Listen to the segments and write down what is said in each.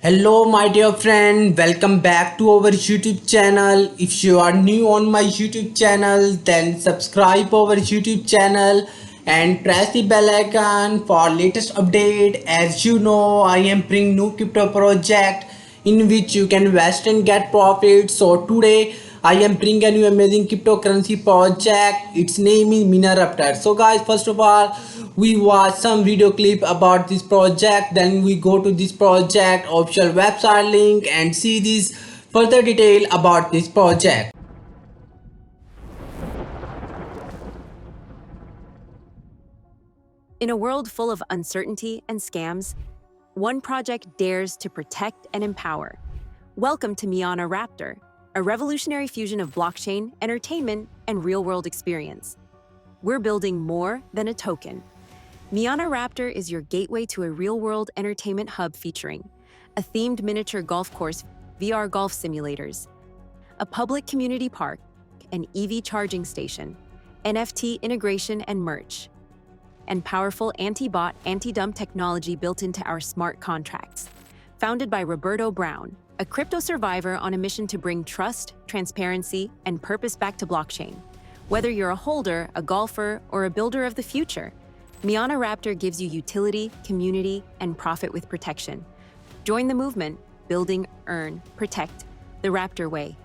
Hello my dear friend, welcome back to our YouTube channel. If you are new on my YouTube channel, then subscribe our YouTube channel and press the bell icon for latest update. As you know, I am bringing new crypto project in which you can invest and get profit. So today I am bringing a new amazing cryptocurrency project. Its name is Minaraptor. So guys, first of all, we watch some video clip about this project. Then we go to this project official website link and see this further detail about this project. In a world full of uncertainty and scams, one project dares to protect and empower. Welcome to Miana Raptor, a revolutionary fusion of blockchain, entertainment, and real-world experience. We're building more than a token. Miana Raptor is your gateway to a real-world entertainment hub featuring a themed miniature golf course, VR golf simulators, a public community park, an EV charging station, NFT integration and merch, and powerful anti-bot, anti-dump technology built into our smart contracts. Founded by Roberto Brown, a crypto survivor on a mission to bring trust, transparency, and purpose back to blockchain. Whether you're a holder, a golfer, or a builder of the future, Miana Raptor gives you utility, community, and profit with protection. Join the movement, building, earn, protect, the Raptor way.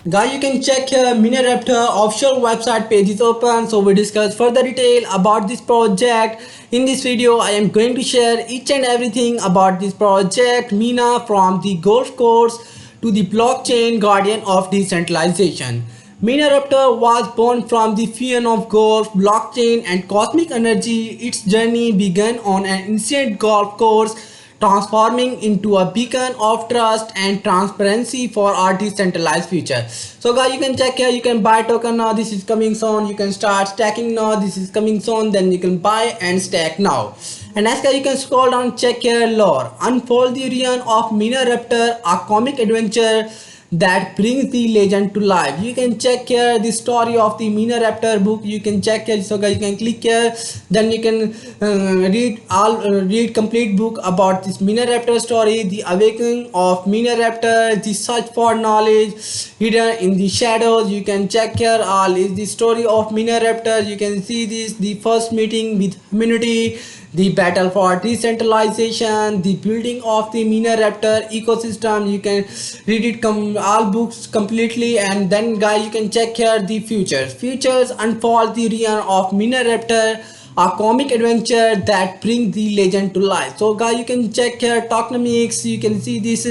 Guys, you can check here Minaraptor official website page is open, so we discuss further detail about this project. In this video, I am going to share each and everything about this project Mina, from the golf course to the blockchain guardian of decentralization. Minaraptor was born from the fusion of golf, blockchain, and cosmic energy. Its journey began on an ancient golf course, transforming into a beacon of trust and transparency for our decentralized future. So guys, you can check here, you can buy token now, this is coming soon. You can start stacking now, this is coming soon. Then you can buy and stack now. And as you can scroll down, check here lore. Unfold the realm of Minaraptor, a comic adventure that brings the legend to life. You can check here the story of the Minaraptor book. You can check here, so guys, you can click here, then you can read complete book about this Minaraptor story, the awakening of Minaraptor, the search for knowledge hidden in the shadows. You can check here all is the story of Minaraptor. You can see this, the first meeting with humanity, the battle for decentralization, the building of the Minaraptor ecosystem. You can read it all books completely, and then guys, you can check here the futures unfold the realm of Minaraptor, a comic adventure that brings the legend to life. So guys, you can check here tokenomics. You can see this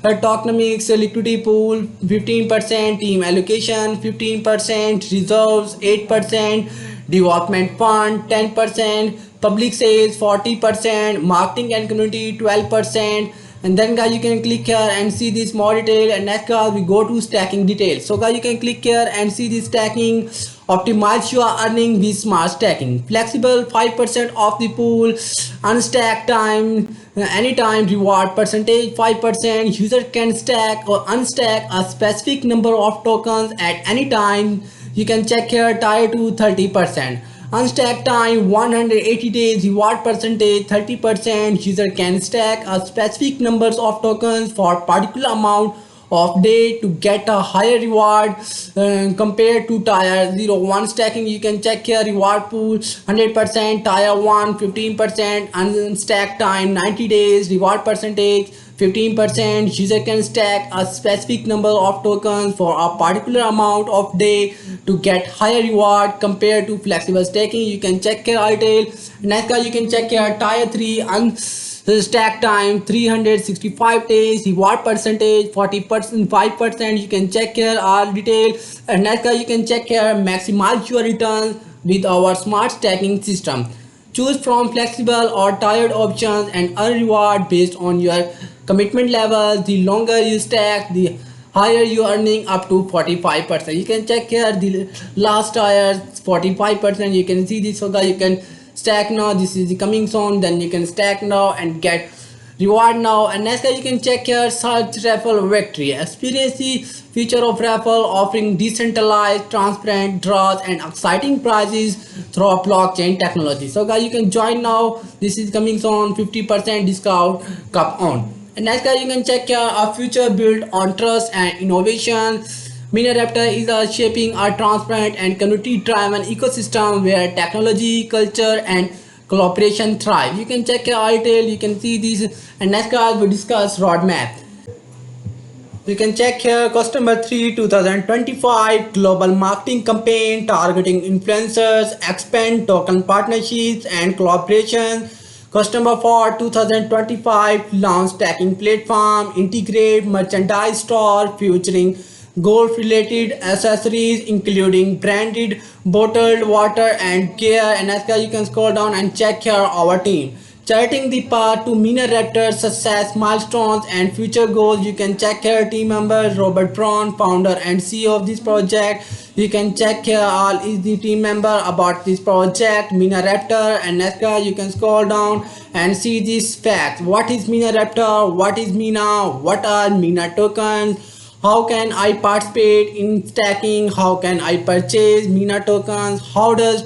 tokenomics, liquidity pool 15%, team allocation 15%, reserves 8%, development fund 10%, public sales 40%, marketing and community 12%. And then guys, you can click here and see this more detail. And next guys, we go to stacking details. So guys, you can click here and see this stacking. Optimize your earning with smart stacking. Flexible 5% of the pool, unstack time, anytime, reward percentage 5%. User can stack or unstack a specific number of tokens at any time. You can check here tier to 30%. Unstack time 180 days, reward percentage 30%. User can stack a specific numbers of tokens for particular amount of day to get a higher reward compared to tier 0. One stacking, you can check here reward pool 100%, tier 1 15%, unstack time 90 days, reward percentage 15%. User can stack a specific number of tokens for a particular amount of day to get higher reward compared to flexible staking. You can check here detail. Next guys, you can check here tier 3 stack time 365 days, reward percentage 40%, 5%. You can check here all detail. And next guys, you can check here maximize your returns with our smart stacking system. Choose from flexible or tiered options and earn reward based on your commitment level. The longer you stack, the higher you earning, up to 45%. You can check here the last tier 45%. You can see this. So guys, you can stack now, this is the coming soon. Then you can stack now and get reward now. And next guys, you can check here search raffle victory. Experience the feature of raffle offering decentralized, transparent draws and exciting prizes through blockchain technology. So guys, you can join now. This is coming on 50% discount cup on. And next guys, you can check here a future built on trust and innovation. MinaRaptor is shaping a transparent and community-driven ecosystem where technology, culture, and collaboration thrive. You can check your detail. You can see these. And next class we discuss roadmap. You can check here customer 3 2025 global marketing campaign targeting influencers, expand token partnerships and collaboration. Customer 4 2025 launch stacking platform, integrate merchandise store featuring golf related accessories including branded bottled water and gear. And as you can scroll down and check here our team charting the path to MinaRaptor success milestones and future goals. You can check here team members Robert Braun, founder and CEO of this project. You can check here all is the team member about this project MinaRaptor. And next guys, you can scroll down and see these facts. What is MinaRaptor? What is Mina? What are Mina tokens? How can I participate in stacking? How can I purchase Mina tokens? How does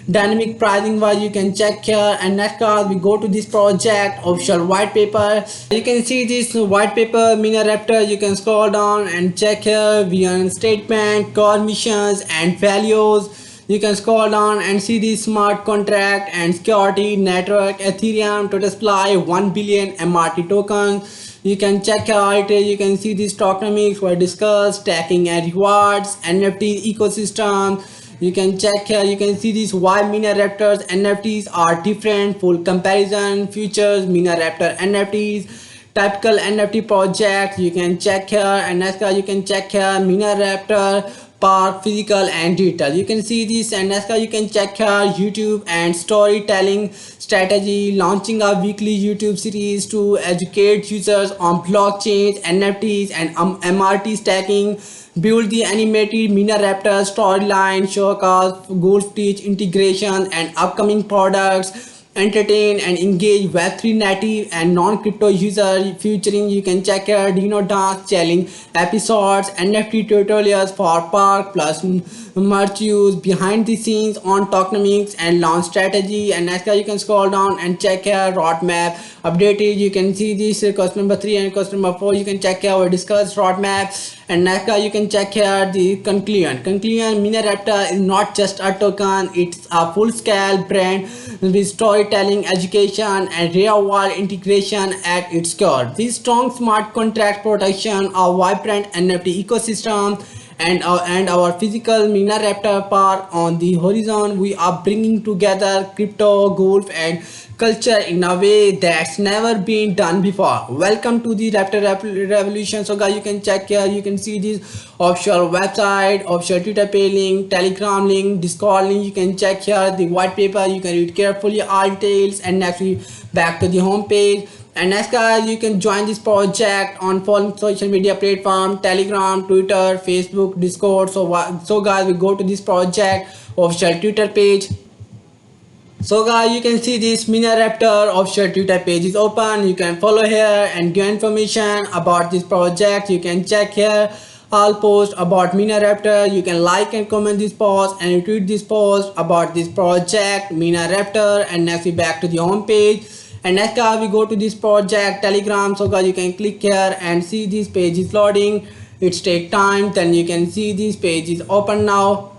dynamic pricing work? You can check here. And next class we go to this project official white paper. You can see this white paper MinaRaptor. You can scroll down and check here vision statement, core missions and values. You can scroll down and see the smart contract and security network Ethereum total supply 1 billion MRT tokens. You can check out it. You can see these tokenomics were discussed, stacking and rewards, NFT ecosystem. You can check here. You can see these why MinaRaptor's NFTs are different. Full comparison, features, MinaRaptor NFTs, typical NFT projects. You can check here. And next you can check here MinaRaptor Park physical and digital. You can see this. And next you can check here YouTube and storytelling strategy, launching a weekly YouTube series to educate users on blockchains, NFTs and MRT stacking. Build the animated MinaRaptor storyline, showcase golf teach integration and upcoming products. Entertain and engage Web3 native and non-crypto user featuring. You can check here Dino Dance challenge episodes, NFT tutorials for Park plus merch use, behind the scenes on tokenomics and launch strategy. And next you can scroll down and check here roadmap updated. You can see this customer 3 and customer 4. You can check here we discuss roadmap. And next you can check here the conclusion. MinaRaptor is not just a token, it's a full-scale brand with storytelling, education and real-world integration at its core. This strong smart contract protection, a vibrant NFT ecosystem and our physical MinaRaptor Park on the horizon. We are bringing together crypto, golf and culture in a way that's never been done before. Welcome to the Raptor revolution. So guys, you can check here. You can see this official website, official Twitter page link, Telegram link, Discord link. You can check here the white paper. You can read carefully all details. And next we back to the home page. And next guys, you can join this project on following social media platform: Telegram, Twitter, Facebook, Discord. So guys, we go to this project official Twitter page. So guys, you can see this MinaRaptor official Twitter page is open. You can follow here and get information about this project. You can check here all posts about MinaRaptor. You can like and comment this post and retweet this post about this project MinaRaptor. And next we back to the home page. And next guys, we go to this project Telegram. So guys, you can click here and see this page is loading. It's take time. Then you can see this page is open now.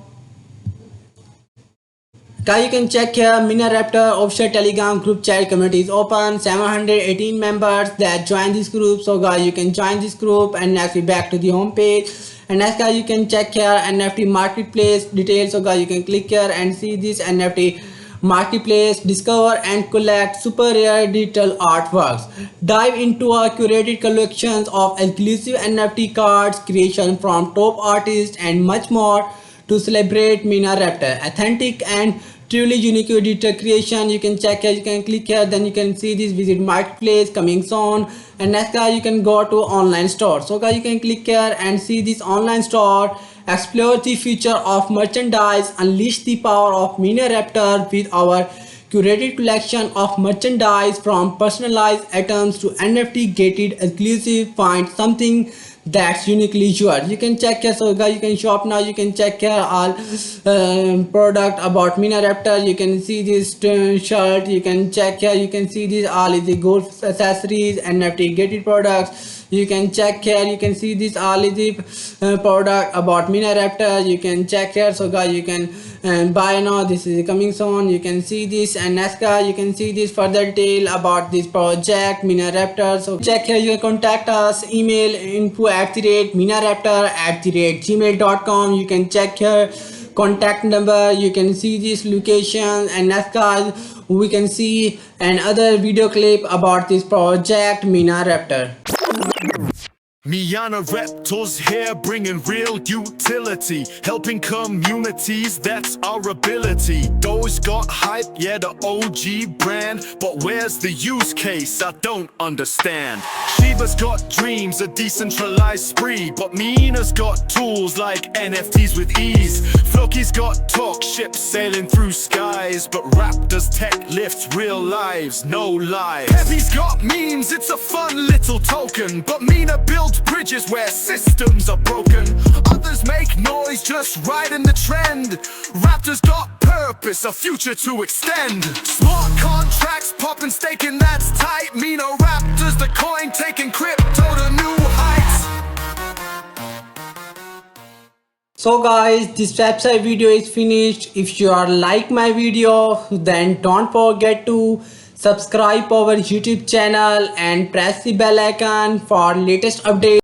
Guys, you can check here MinaRaptor official Telegram group chat community is open. 718 members that join this group. So guys, you can join this group. And next we back to the home page. And next guys, you can check here NFT marketplace details. So guys, you can click here and see this NFT marketplace, discover and collect super rare digital artworks. Dive into our curated collections of exclusive NFT cards, creation from top artists and much more to celebrate MinaRaptor authentic and truly unique digital creation. You can check here, you can click here, then you can see this visit marketplace coming soon. And next guys, you can go to online store. So guys, you can click here and see this online store. Explore the future of merchandise, unleash the power of MinaRaptor with our curated collection of merchandise from personalized items to NFT gated exclusive. Find something that's uniquely yours. You can check here, so guys, you can shop now. You can check here all product about Mina Raptor. You can see this shirt. You can check here. You can see this all is the gold accessories, NFT gated products. You can check here. You can see this all is the product about Mina Raptor. You can check here, so guys, you can buy now. This is coming soon. You can see this, and next guys, you can see this further detail about this project Mina Raptor. So check here. You can contact us. Email info@minaraptor@gmail.com. You can check here contact number. You can see this location, and next guys, we can see another video clip about this project Mina Raptor. Miana Raptors here, bringing real utility, helping communities, that's our ability. Those got hype, yeah, the OG brand, but where's the use case? I don't understand. Shiba's got dreams, a decentralized spree, but Mina's got tools like NFTs with ease. Floki's got talk ships sailing through skies, but Raptors tech lifts real lives, no lies. Pepe's got memes, it's a fun little token, but Mina builds bridges where systems are broken. Others make noise, just riding the trend. Raptors got purpose, a future to extend. Smart contracts popping, staking, that's tight. Mina Raptors, the coin taking crypto to new heights. So guys, this website video is finished. If you are like my video, then don't forget to subscribe our YouTube channel and press the bell icon for latest updates.